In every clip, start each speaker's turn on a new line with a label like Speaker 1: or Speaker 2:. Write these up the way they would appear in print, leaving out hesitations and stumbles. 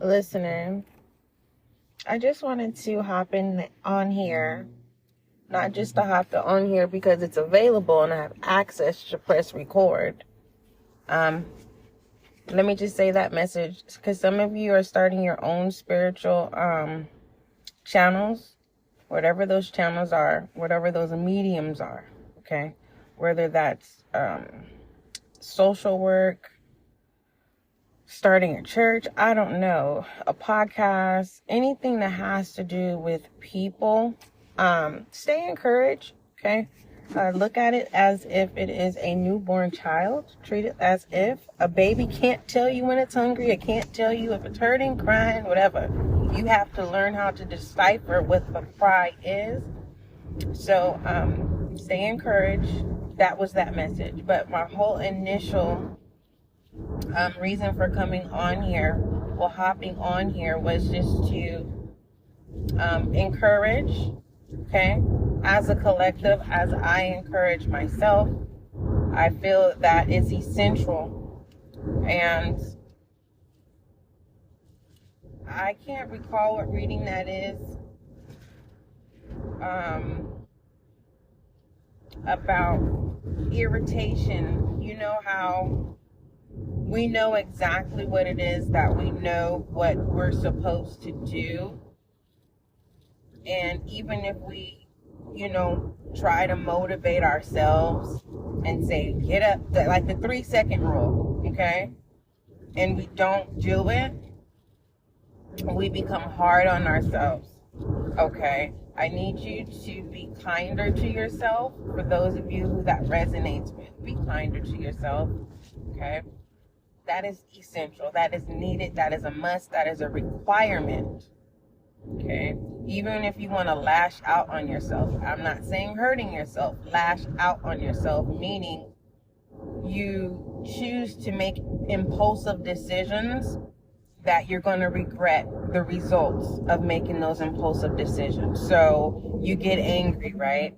Speaker 1: listener, I just wanted to hop in on here, not just to hop on here because it's available and I have access to press record. Let me just say that message because some of you are starting your own spiritual channels, whatever those channels are, whatever those mediums are, okay? Whether that's social work, starting a church, I don't know, a podcast, anything that has to do with people. Stay encouraged, okay? Look at it as if it is a newborn child. Treat it as if a baby can't tell you when it's hungry. It can't tell you if it's hurting, crying, whatever. You have to learn how to decipher what the cry is. So stay encouraged. That was that message. But my whole initial reason for coming on here, well, hopping on here, was just to encourage, okay? As a collective, as I encourage myself, I feel that it's essential. And I can't recall what reading that is. About irritation. You know how we know exactly what it is that we know what we're supposed to do. And even if we, try to motivate ourselves and say, get up, like the 3-second rule, okay? And we don't do it, we become hard on ourselves, okay? I need you to be kinder to yourself. For those of you who that resonates with, be kinder to yourself, okay? That is essential. That is needed. That is a must. That is a requirement, okay? Even if you want to lash out on yourself. I'm not saying hurting yourself. Lash out on yourself, meaning you choose to make impulsive decisions that you're going to regret the results of making those impulsive decisions. So you get angry, right?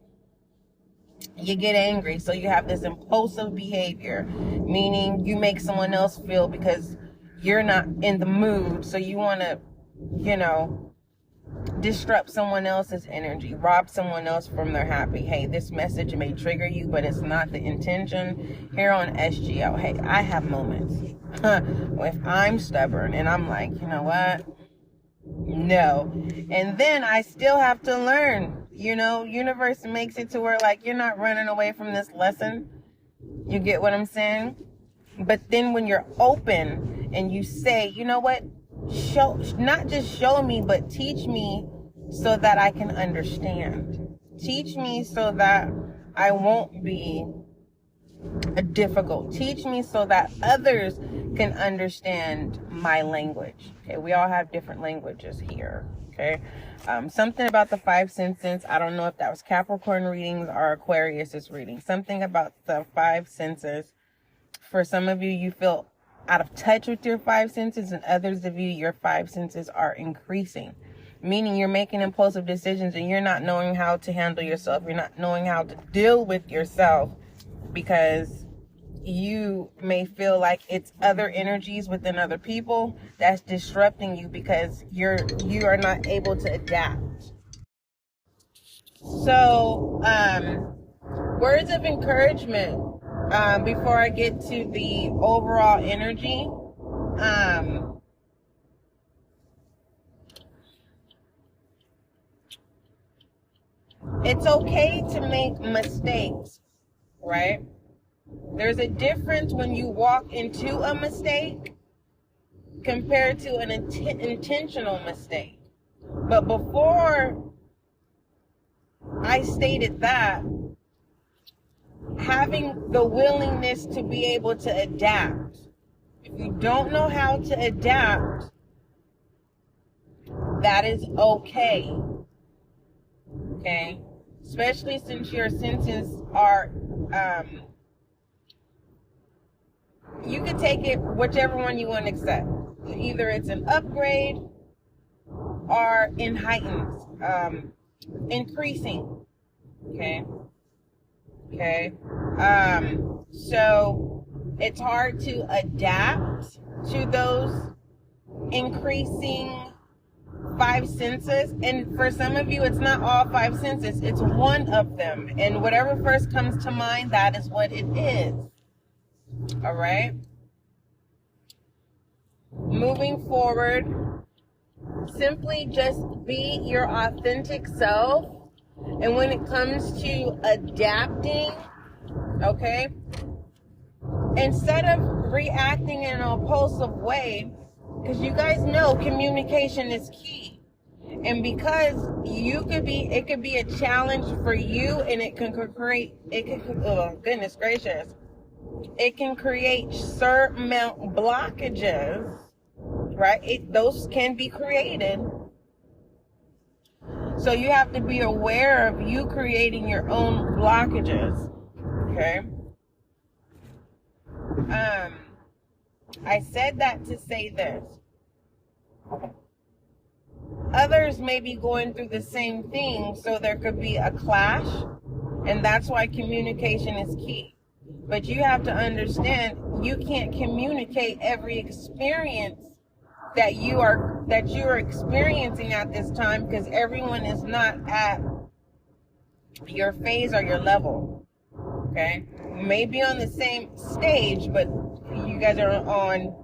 Speaker 1: You get angry. So you have this impulsive behavior, meaning you make someone else feel because you're not in the mood. So you want to, disrupt someone else's energy, rob someone else from their happy. Hey, this message may trigger you, but it's not the intention. Here on SGL, hey, I have moments if I'm stubborn and I'm like, you know what? No. And then I still have to learn, universe makes it to where like you're not running away from this lesson. You get what I'm saying? But then when you're open and you say, you know what? Not just show me, but teach me so that I can understand. Teach me so that I won't be difficult. Teach me so that others can understand my language. Okay, we all have different languages here. Okay, something about the 5 senses. I don't know if that was Capricorn readings or Aquarius's reading. Something about the 5 senses. For some of you, you feel out of touch with your 5 senses, and others of you, your 5 senses are increasing, meaning you're making impulsive decisions and you're not knowing how to handle yourself. You're not knowing how to deal with yourself because you may feel like it's other energies within other people that's disrupting you because you are not able to adapt. So, words of encouragement. Before I get to the overall energy, it's okay to make mistakes, right? There's a difference when you walk into a mistake compared to an intentional mistake. But before I stated that, having the willingness to be able to adapt. If you don't know how to adapt, that is okay. Okay? Especially since your senses are, you can take it whichever one you want to accept. Either it's an upgrade or in heightened, increasing. Okay? Okay, so it's hard to adapt to those increasing 5 senses. And for some of you, it's not all 5 senses. It's one of them. And whatever first comes to mind, that is what it is. All right? Moving forward, simply just be your authentic self. And when it comes to adapting, okay, instead of reacting in an impulsive way, because you guys know communication is key. And because it could be a challenge for you, and it can create, oh goodness gracious, it can create certain blockages, right? Those can be created. So you have to be aware of you creating your own blockages, okay? I said that to say this. Others may be going through the same thing, so there could be a clash, and that's why communication is key. But you have to understand, you can't communicate every experience that you are experiencing at this time, because everyone is not at your phase or your level. Okay? You may be on the same stage, but you guys are on,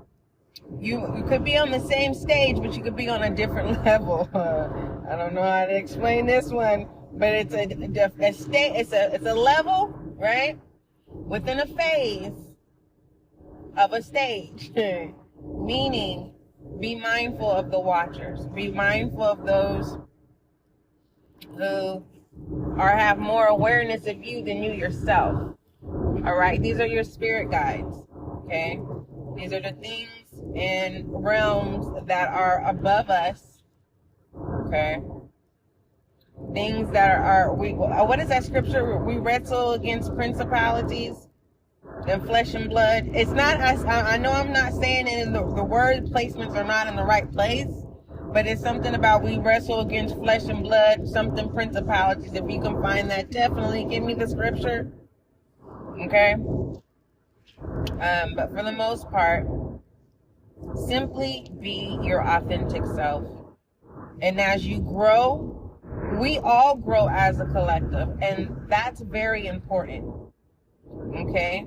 Speaker 1: you could be on the same stage, but you could be on a different level. I don't know how to explain this one, but it's a level, right? Within a phase of a stage. Meaning, be mindful of the watchers. Be mindful of those who have more awareness of you than you yourself. All right? These are your spirit guides. Okay? These are the things in realms that are above us. Okay? Things that are what is that scripture? We wrestle against principalities and flesh and blood. It's not, I know I'm not saying it in the word placements are not in the right place, but it's something about we wrestle against flesh and blood, something principalities. If you can find that, definitely give me the scripture. Okay? But for the most part, simply be your authentic self. And as you grow, we all grow as a collective, and that's very important. Okay?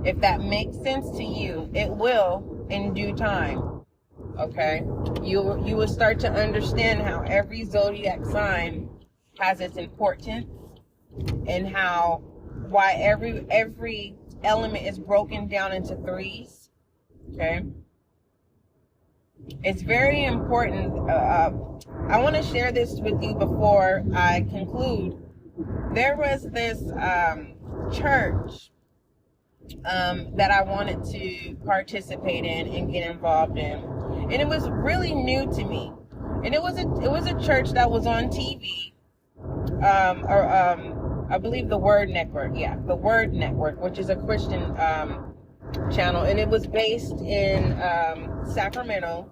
Speaker 1: If that makes sense to you, it will in due time. Okay? You will start to understand how every zodiac sign has its importance, and why every element is broken down into 3s. Okay? It's very important. I want to share this with you before I conclude. There was this church that I wanted to participate in and get involved in, and it was really new to me. And it was a church that was on TV, I believe the Word Network. Yeah, the Word Network, which is a Christian channel, and it was based in Sacramento.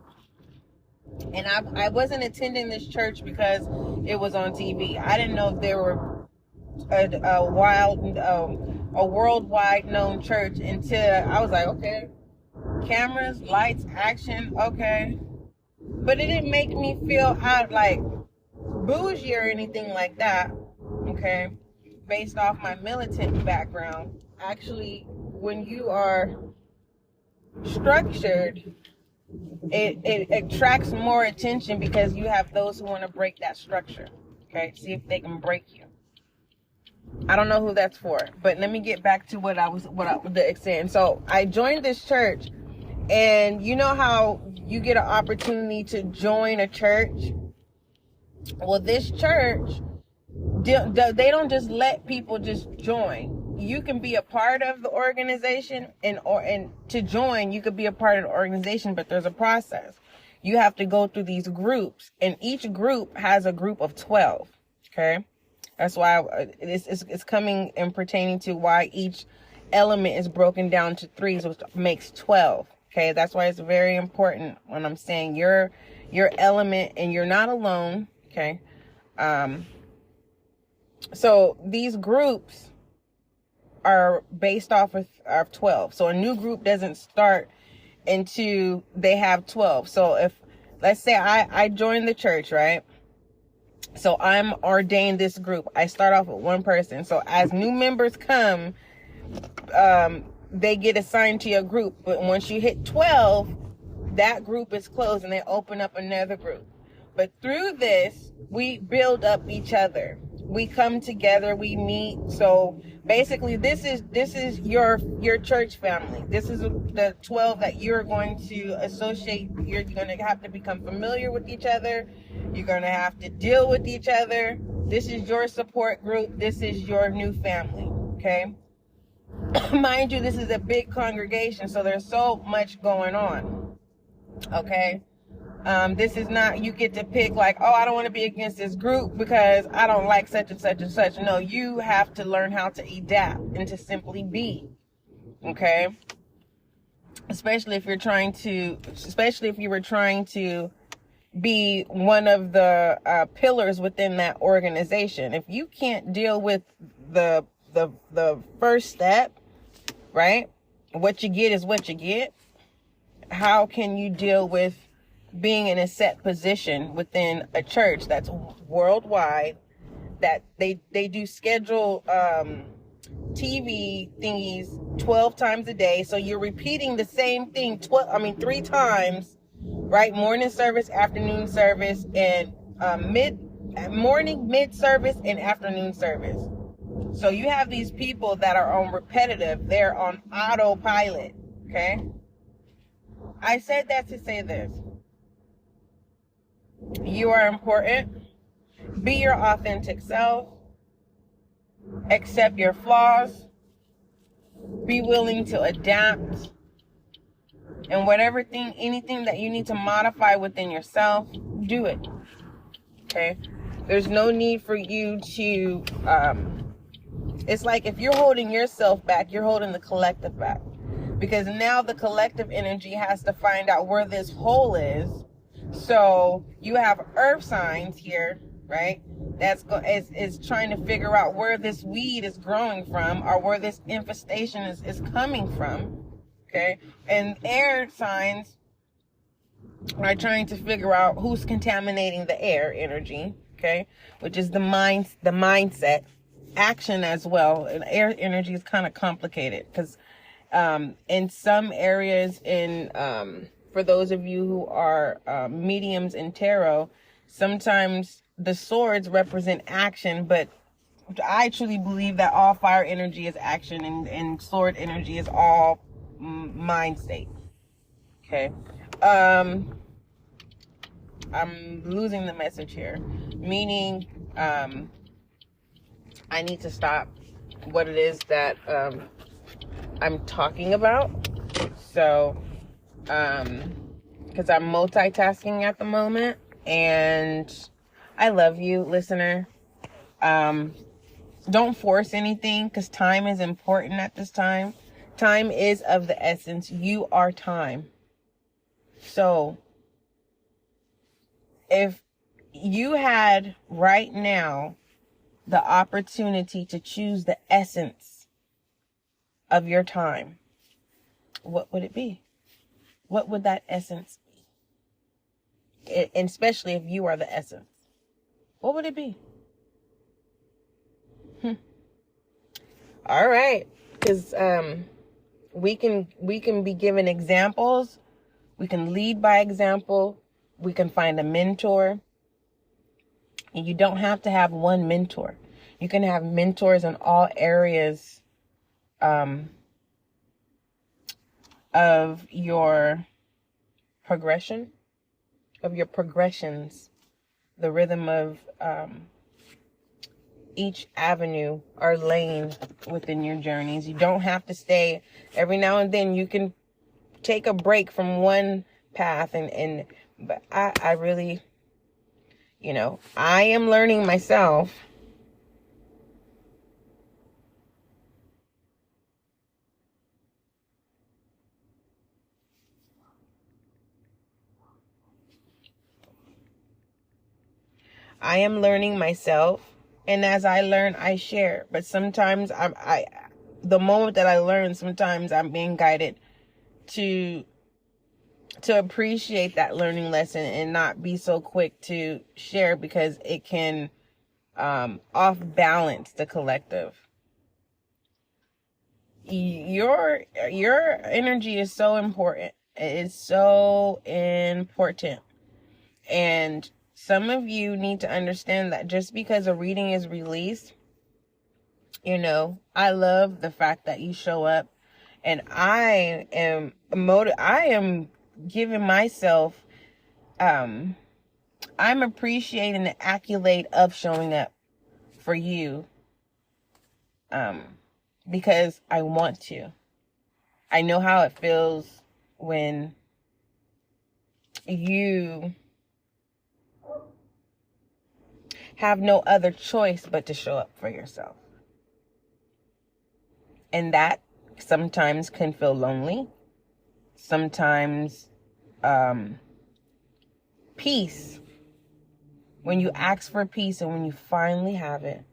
Speaker 1: And I wasn't attending this church because it was on TV. I didn't know if there were a worldwide known church until I was like, okay, cameras, lights, action, okay. But it didn't make me feel out like bougie or anything like that, okay, based off my militant background. Actually, when you are structured, it attracts more attention because you have those who want to break that structure. Okay, see if they can break you. I don't know who that's for, but let me get back to what I was saying. So I joined this church, and you know how you get an opportunity to join a church? Well, this church, they don't just let people just join. You can be a part of the organization, and to join, you could be a part of the organization, but there's a process. You have to go through these groups, and each group has a group of 12. Okay, that's why it's coming and pertaining to why each element is broken down to 3s, which makes 12. Okay, that's why it's very important when I'm saying your element, and you're not alone. Okay, so these groups are based off of 12. So a new group doesn't start into, they have 12. So if, let's say I joined the church, right? So I'm ordained this group. I start off with one person. So as new members come, they get assigned to your group. But once you hit 12, that group is closed and they open up another group. But through this, we build up each other. We come together, we meet. So basically, this is your church family. This is the 12 that you're going to associate. You're going to have to become familiar with each other. You're going to have to deal with each other. This is your support group. This is your new family. Okay. Mind you, this is a big congregation, so there's so much going on. Okay. This is not, you get to pick like, oh, I don't want to be against this group because I don't like such and such and such. No, you have to learn how to adapt and to simply be. Okay. Especially if you were trying to be one of the pillars within that organization. If you can't deal with the first step, right? What you get is what you get. How can you deal with being in a set position within a church that's worldwide, that they do schedule TV thingies 12 times a day, so you're repeating the same thing 3 times, right? Morning service, afternoon service, and mid service, and afternoon service. So you have these people that are on repetitive, they're on autopilot. Okay, I said that to say this. You are important. Be your authentic self. Accept your flaws. Be willing to adapt. And anything that you need to modify within yourself, do it. Okay? There's no need for you to, it's like if you're holding yourself back, you're holding the collective back. Because now the collective energy has to find out where this hole is. So you have earth signs here, right? Is trying to figure out where this weed is growing from, or where this infestation is coming from. Okay. And air signs are trying to figure out who's contaminating the air energy. Okay. Which is the mindset, action as well. And air energy is kind of complicated because, in some areas for those of you who are mediums in tarot, sometimes the swords represent action, but I truly believe that all fire energy is action and sword energy is all mind state. Okay. I'm losing the message here, meaning I need to stop what it is that I'm talking about. So because I'm multitasking at the moment, and I love you, listener. Don't force anything, because time is important at this time. Time is of the essence. You are time. So if you had right now the opportunity to choose the essence of your time, what would it be? What would that essence be? And especially if you are the essence, what would it be? All right, because we can be given examples. We can lead by example. We can find a mentor. And you don't have to have one mentor. You can have mentors in all areas of your progressions, the rhythm of each avenue or lane within your journeys. You don't have to stay. Every now and then you can take a break from one path, but I really, I am learning myself. I am learning myself, and as I learn, I share. But sometimes the moment that I learn, sometimes I'm being guided to to appreciate that learning lesson and not be so quick to share, because it can off balance the collective. Your energy is so important. It is so important. And some of you need to understand that just because a reading is released, you know, I love the fact that you show up, and I am giving myself, I'm appreciating the accolade of showing up for you, because I want to. I know how it feels when you have no other choice but to show up for yourself. And that sometimes can feel lonely. Sometimes peace. When you ask for peace and when you finally have it,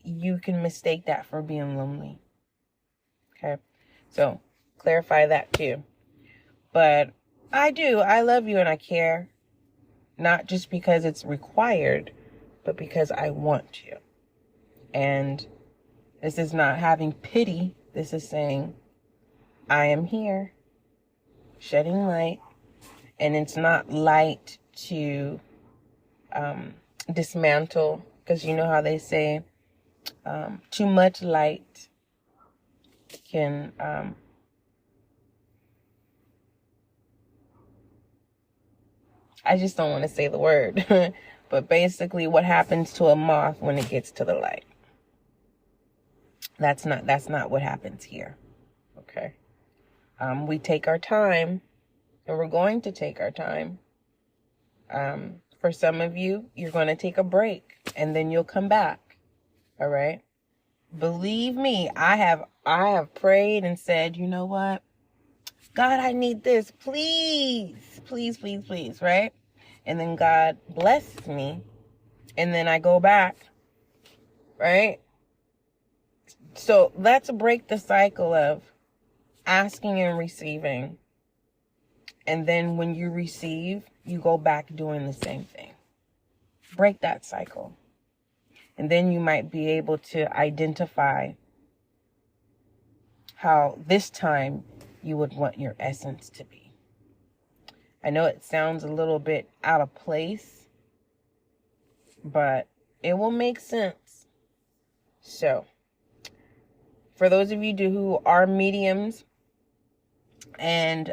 Speaker 1: you can mistake that for being lonely. Okay? So, clarify that too. But I love you and I care. Not just because it's required, but because I want to. And this is not having pity. This is saying, I am here, shedding light. And it's not light to dismantle, because you know how they say, too much light can I just don't want to say the word, but basically what happens to a moth when it gets to the light. That's not what happens here. Okay. We take our time, and we're going to take our time. For some of you, you're going to take a break and then you'll come back. All right. Believe me, I have prayed and said, you know what? God, I need this. Please, please, please, please. Right. And then God blesses me. And then I go back. Right. So let's break the cycle of asking and receiving. And then when you receive, you go back doing the same thing. Break that cycle. And then you might be able to identify how this time you would want your essence to be. I know it sounds a little bit out of place, but it will make sense. So, for those of you who are mediums and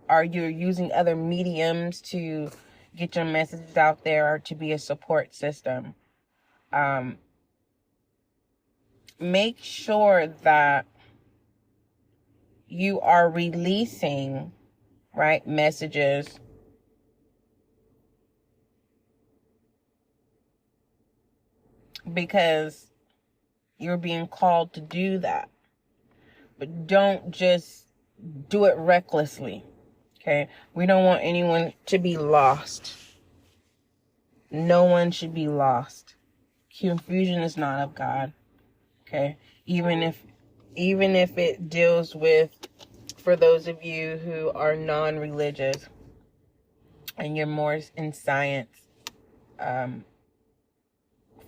Speaker 1: are you using other mediums to get your messages out there or to be a support system, make sure that you are releasing, right, messages because you're being called to do that. But don't just do it recklessly. Okay? We don't want anyone to be lost. No one should be lost. Confusion is not of God. Okay? Even if it deals with, for those of you who are non-religious and you're more in science,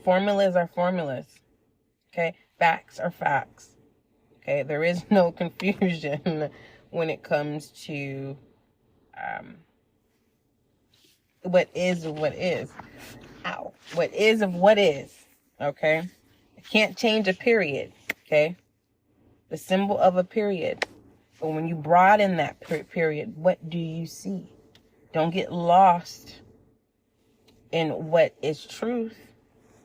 Speaker 1: formulas are formulas. Okay? Facts are facts. Okay? There is no confusion when it comes to what is of what is. Ow. What is of what is. Okay? I can't change a period. Okay? The symbol of a period. But when you broaden that period, what do you see? Don't get lost in what is truth.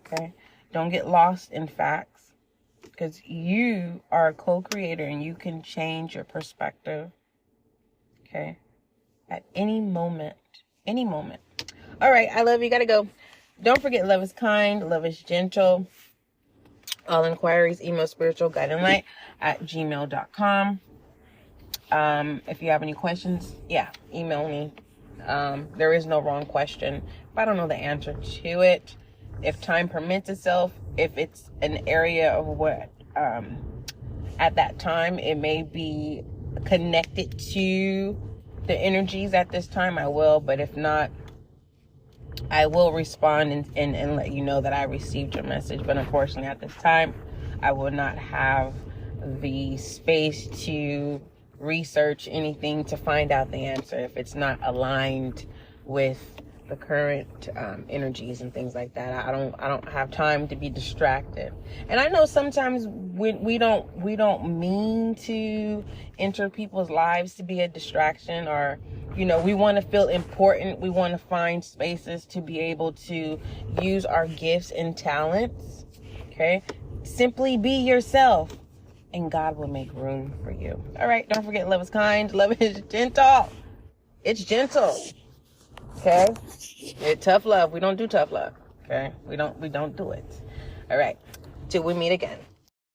Speaker 1: Okay? Don't get lost in facts. Because you are a co-creator and you can change your perspective. Okay? At any moment. Any moment. All right. I love you. Gotta go. Don't forget, love is kind. Love is gentle. All inquiries, email Spiritual Guiding Light at gmail.com. If you have any questions, email me. There is no wrong question. If I don't know the answer to it, if time permits itself, if it's an area of what, at that time, it may be connected to the energies at this time, I will. But if not, I will respond and let you know that I received your message. But unfortunately, at this time, I will not have the space to research anything to find out the answer if it's not aligned with the current energies and things like that. I don't have time to be distracted. And I know sometimes we don't mean to enter people's lives to be a distraction, or we want to feel important. We want to find spaces to be able to use our gifts and talents. Okay? Simply be yourself, and God will make room for you. All right, don't forget, love is kind, love is gentle. It's gentle. Okay? It's tough love. We don't do tough love. Okay? We don't do it. All right. Till we meet again.